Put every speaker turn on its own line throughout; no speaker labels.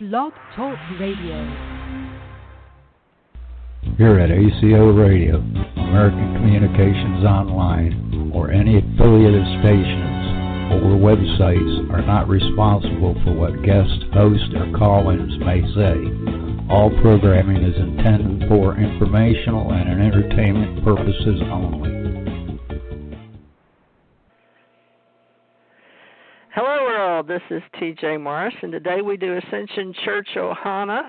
Blog Talk Radio.
Here at ACO Radio, American Communications Online, or any affiliated stations or websites are not responsible for what guest hosts or call-ins may say. All programming is intended for informational and entertainment purposes only.
Hello world, this is TJ Morris, and today we do Ascension Church Ohana.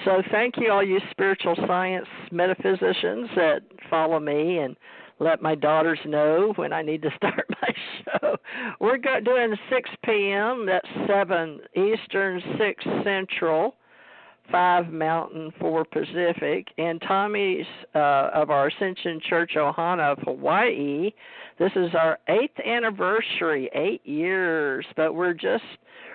So thank you all you spiritual science metaphysicians that follow me and let my daughters know when I need to start my show. We're doing 6 p.m., that's 7 Eastern, 6 Central, 5 Mountain, 4 Pacific, and Tommy's of our Ascension Church Ohana of Hawaii. This is our 8th anniversary, 8 years, but we're just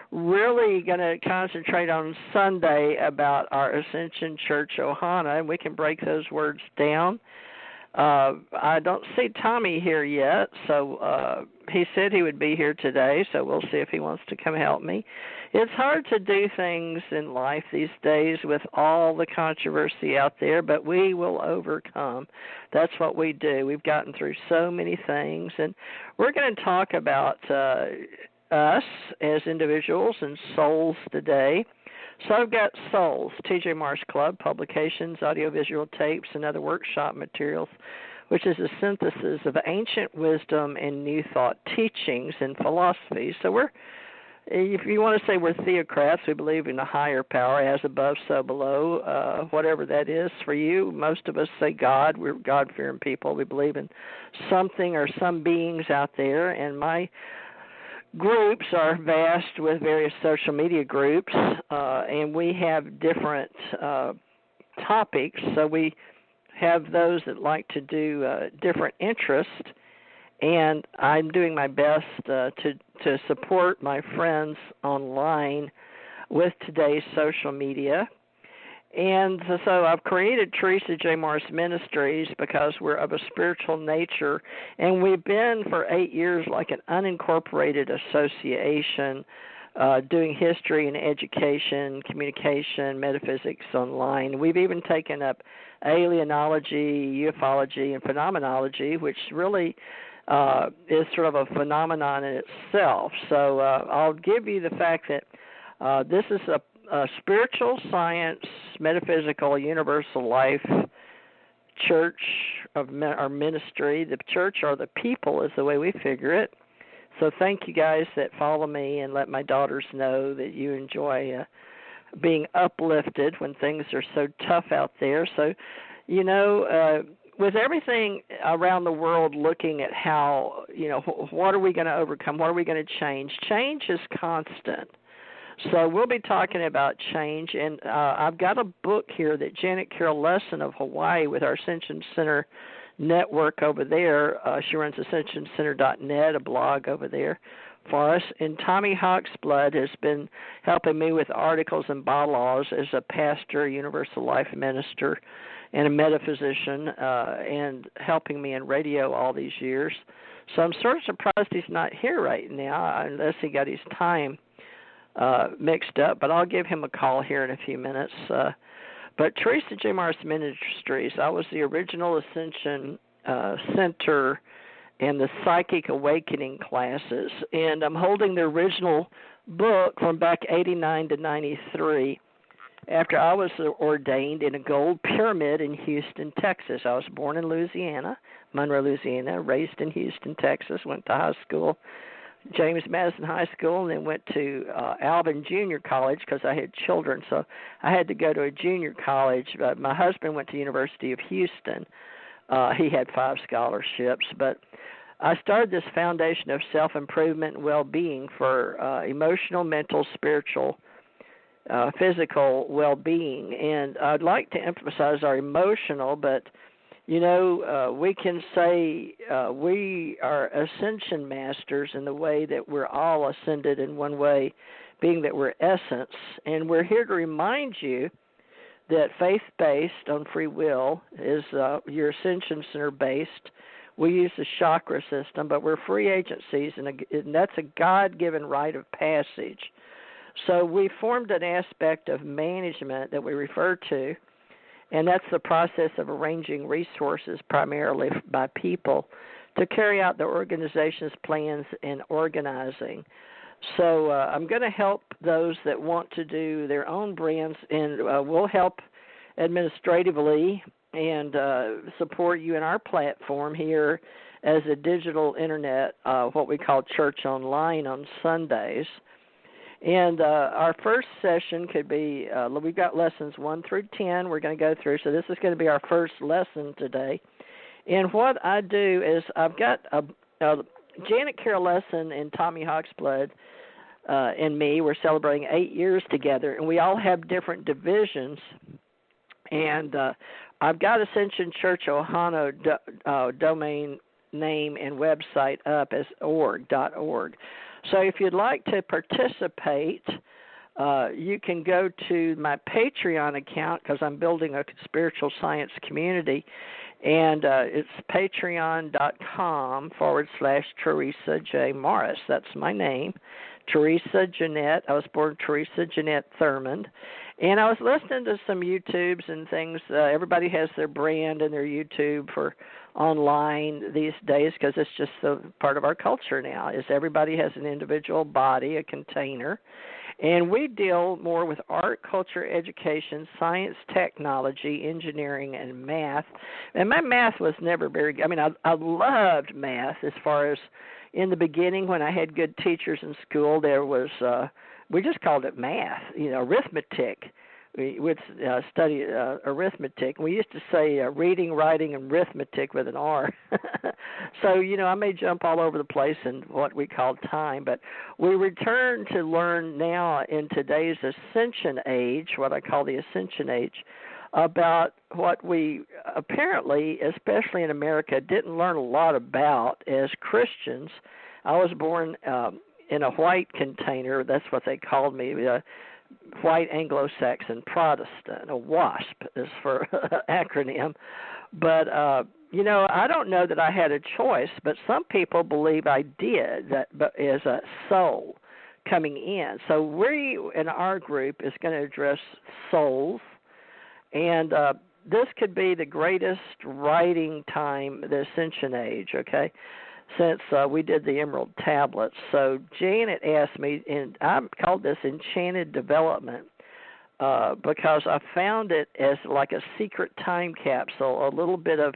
really going to concentrate on Sunday about our Ascension Church Ohana, and we can break those words down. I don't see Tommy here yet, so he said he would be here today, so we'll see if he wants to come help me. It's hard to do things in life these days with all the controversy out there, but we will overcome. That's what we do. We've gotten through so many things, and we're going to talk about us as individuals and souls today. So I've got Souls.TJ Morris Club, publications, audiovisual tapes, and other workshop materials, which is a synthesis of ancient wisdom and new thought teachings and philosophies. So if you want to say we're theocrats, we believe in a higher power, as above, so below, whatever that is for you. Most of us say God. We're God-fearing people. We believe in something or some beings out there, and my groups are vast with various social media groups, and we have different topics. So we have those that like to do different interests, and I'm doing my best to support my friends online with today's social media. And so I've created Theresa J Morris Ministries because we're of a spiritual nature, and we've been for 8 years like an unincorporated association doing history and education, communication, metaphysics online. We've even taken up alienology, ufology, and phenomenology, which really is sort of a phenomenon in itself. So I'll give you the fact that this is a spiritual science, metaphysical, universal life church of our ministry. The church or the people is the way we figure it. So thank you guys that follow me and let my daughters know that you enjoy being uplifted when things are so tough out there. So, with everything around the world looking at how, what are we going to overcome? What are we going to change? Change is constant. So we'll be talking about change, and I've got a book here that Janet Carroll Lesson of Hawaii with our Ascension Center network over there. She runs ascensioncenter.net, a blog over there for us. And Tommy Hawksblood has been helping me with articles and bylaws as a pastor, universal life minister, and a metaphysician, and helping me in radio all these years. So I'm sort of surprised he's not here right now, unless he got his time mixed up, but I'll give him a call here in a few minutes. But Theresa J Morris Ministries, I was the original Ascension Center and the Psychic Awakening classes, and I'm holding the original book from back 89 to 93 after I was ordained in a gold pyramid in Houston, Texas. I was born in Louisiana, Monroe, Louisiana, raised in Houston, Texas, went to high school, James Madison High School, and then went to Alvin Junior College because I had children, so I had to go to a junior college. My husband went to University of Houston. He had 5 scholarships, but I started this foundation of self-improvement and well-being for emotional, mental, spiritual, physical well-being, and I'd like to emphasize our emotional, but we can say we are ascension masters in the way that we're all ascended in one way, being that we're essence. And we're here to remind you that faith-based on free will is your Ascension Center-based. We use the chakra system, but we're free agencies, and that's a God-given rite of passage. So we formed an aspect of management that we refer to, and that's the process of arranging resources primarily by people to carry out the organization's plans and organizing. So I'm going to help those that want to do their own brands, and we'll help administratively and support you in our platform here as a digital internet, what we call Church Online on Sundays. And our first session could be, we've got lessons 1 through 10 we're going to go through, so this is going to be our first lesson today. And what I do is I've got Janet Carroll Lesson and Tommy Hawksblood and me, we're celebrating 8 years together, and we all have different divisions. And I've got Ascension Church Ohana domain name and website up as org.org. So if you'd like to participate, you can go to my Patreon account because I'm building a spiritual science community, and it's patreon.com/Theresa J Morris. That's my name, Theresa Jeanette. I was born Theresa Jeanette Thurmond. And I was listening to some YouTubes and things. Everybody has their brand and their YouTube for online these days because it's just a part of our culture now, is everybody has an individual body, a container. And we deal more with art, culture, education, science, technology, engineering, and math. And my math was never very good. I mean, I loved math as far as in the beginning when I had good teachers in school. There was we just called it math, arithmetic. We would study arithmetic. We used to say reading, writing, and arithmetic with an R. So, I may jump all over the place in what we call time, but we return to learn now in today's Ascension age, what I call the Ascension age, about what we apparently, especially in America, didn't learn a lot about as Christians. I was born in a white container. That's what they called me, white Anglo-Saxon Protestant. A WASP is for acronym. But, I don't know that I had a choice, but some people believe I did, that as a soul coming in. So we, in our group, is going to address souls. And this could be the greatest writing time, the Ascension age, okay, since we did the Emerald Tablets. So Janet asked me, and I called this Enchanted Development because I found it as like a secret time capsule, a little bit of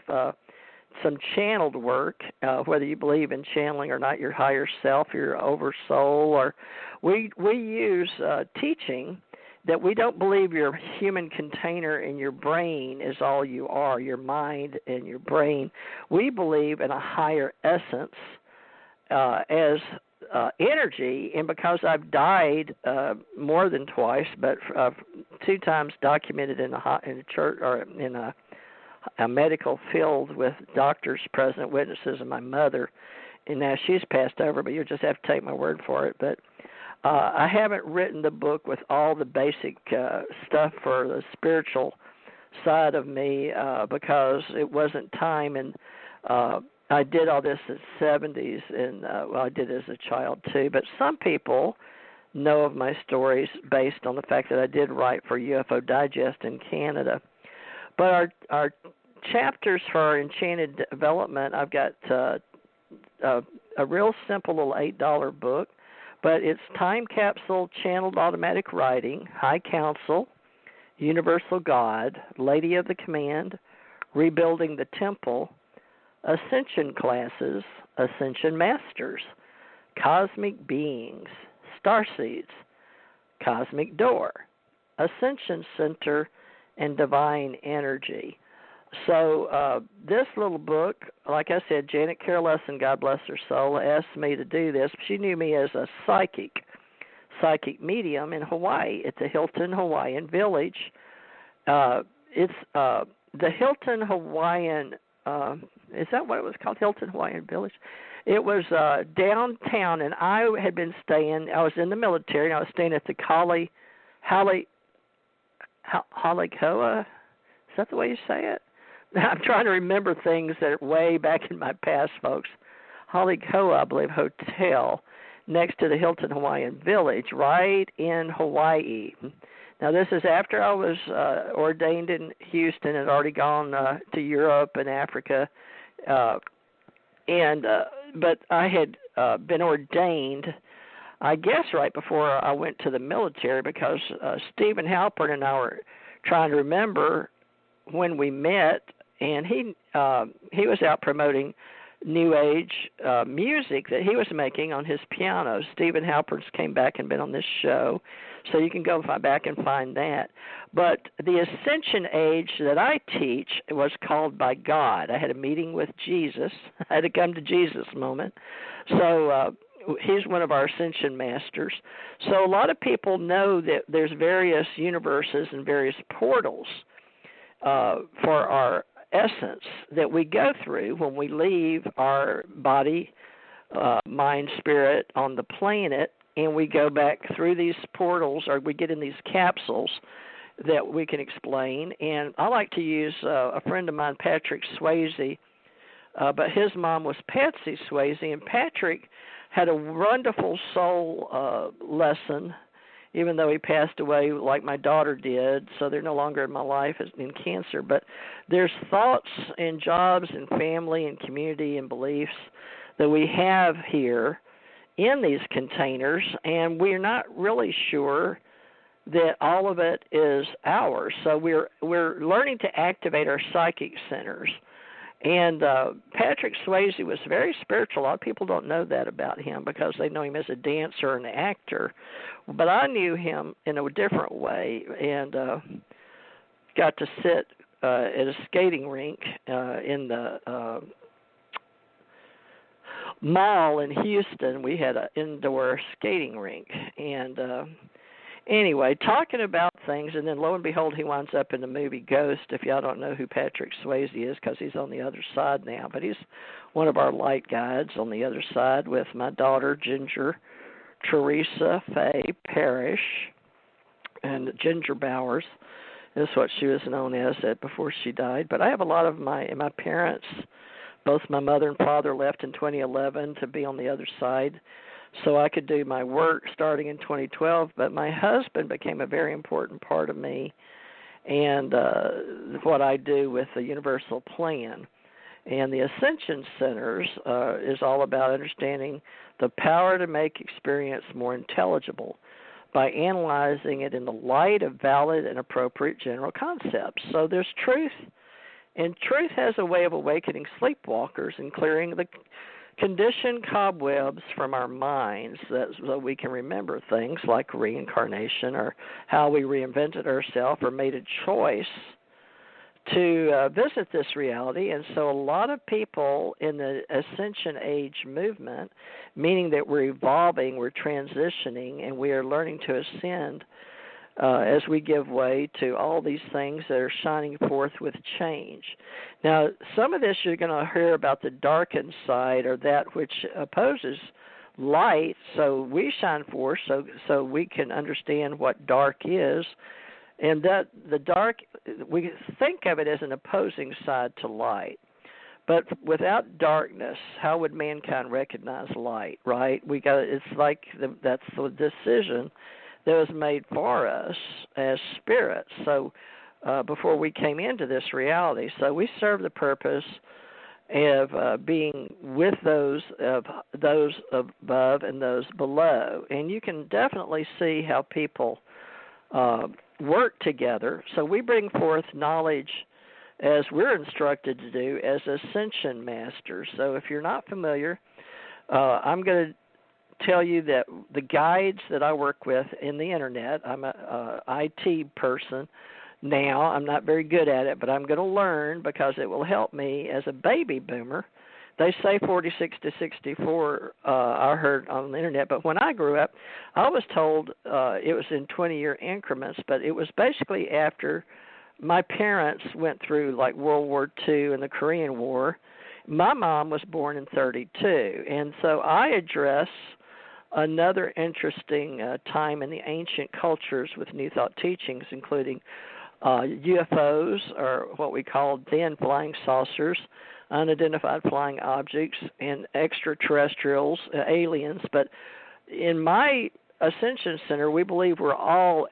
some channeled work, whether you believe in channeling or not, your higher self, your oversoul, or we use teaching that we don't believe your human container in your brain is all you are, your mind and your brain. We believe in a higher essence as energy, and because I've died more than twice, but 2 times documented in a church or in a medical field with doctors, present witnesses, and my mother, and now she's passed over, but you'll just have to take my word for it. But I haven't written the book with all the basic stuff for the spiritual side of me because it wasn't time, and I did all this in the 70s, and I did it as a child too. But some people know of my stories based on the fact that I did write for UFO Digest in Canada. But our chapters for our Enchanted Development, I've got a real simple little $8 book. But it's time capsule, channeled automatic writing, high council, universal God, lady of the command, rebuilding the temple, ascension classes, ascension masters, cosmic beings, starseeds, cosmic door, ascension center, and divine energy. So this little book, like I said, Janet Carroll Lesson, God bless her soul, asked me to do this. She knew me as a psychic medium in Hawaii at the Hilton Hawaiian Village. It's the Hilton Hawaiian, is that what it was called, Hilton Hawaiian Village? It was downtown, and I had been staying, I was in the military, and I was staying at the Halikoa. Is that the way you say it? I'm trying to remember things that are way back in my past, folks. Halikoa, I believe, Hotel. next to the Hilton Hawaiian Village, right in Hawaii. Now, this is after I was ordained in Houston, had already gone to Europe and Africa, but I had been ordained, I guess, right before I went to the military, because Stephen Halpern and I were trying to remember when we met, and he was out promoting New Age music that he was making on his piano. Stephen Halpern's came back and been on this show, so you can go back and find that. But the Ascension Age that I teach was called by God. I had a meeting with Jesus. I had a come to Jesus moment. So he's one of our Ascension masters. So a lot of people know that there's various universes and various portals for our essence that we go through when we leave our body, mind, spirit on the planet, and we go back through these portals, or we get in these capsules that we can explain. And I like to use a friend of mine, Patrick Swayze, but his mom was Patsy Swayze, and Patrick had a wonderful soul lesson, even though he passed away like my daughter did, so they're no longer in my life in cancer. But there's thoughts and jobs and family and community and beliefs that we have here in these containers, and we're not really sure that all of it is ours. So we're learning to activate our psychic centers. And Patrick Swayze was very spiritual. A lot of people don't know that about him because they know him as a dancer and an actor. But I knew him in a different way, and got to sit at a skating rink in the mall in Houston. We had an indoor skating rink. And anyway, talking about things, and then lo and behold, he winds up in the movie Ghost, if y'all don't know who Patrick Swayze is, because he's on the other side now. But he's one of our light guides on the other side with my daughter, Ginger, Theresa Faye Parrish, and Ginger Bowers is what she was known as before she died. But I have a lot of my parents, both my mother and father left in 2011 to be on the other side, so I could do my work starting in 2012. But my husband became a very important part of me and what I do with the universal plan. And the Ascension Centers is all about understanding the power to make experience more intelligible by analyzing it in the light of valid and appropriate general concepts. So there's truth, and truth has a way of awakening sleepwalkers and clearing the conditioned cobwebs from our minds so we can remember things like reincarnation or how we reinvented ourselves or made a choice to visit this reality. And so a lot of people in the Ascension Age movement, meaning that we're evolving, we're transitioning, and we are learning to ascend as we give way to all these things that are shining forth with change. Now, some of this you're going to hear about the darkened side, or that which opposes light, so we shine forth so we can understand what dark is. And that the dark, we think of it as an opposing side to light. But without darkness, how would mankind recognize light, right? It's like that's the decision that was made for us as spirits. So before we came into this reality, so we serve the purpose of being with those above and those below. And you can definitely see how people work together. So we bring forth knowledge as we're instructed to do as Ascension Masters. So if you're not familiar, I'm going to tell you that the guides that I work with in the Internet, I'm a IT person now. I'm not very good at it, but I'm going to learn because it will help me as a baby boomer. They say 46 to 64, I heard on the Internet, but when I grew up, I was told it was in 20-year increments, but it was basically after my parents went through like World War II and the Korean War. My mom was born in 32, and so I address another interesting time in the ancient cultures with New Thought teachings, including UFOs, or what we called then flying saucers, unidentified flying objects, and extraterrestrials, aliens. But in my Ascension Center, we believe we're all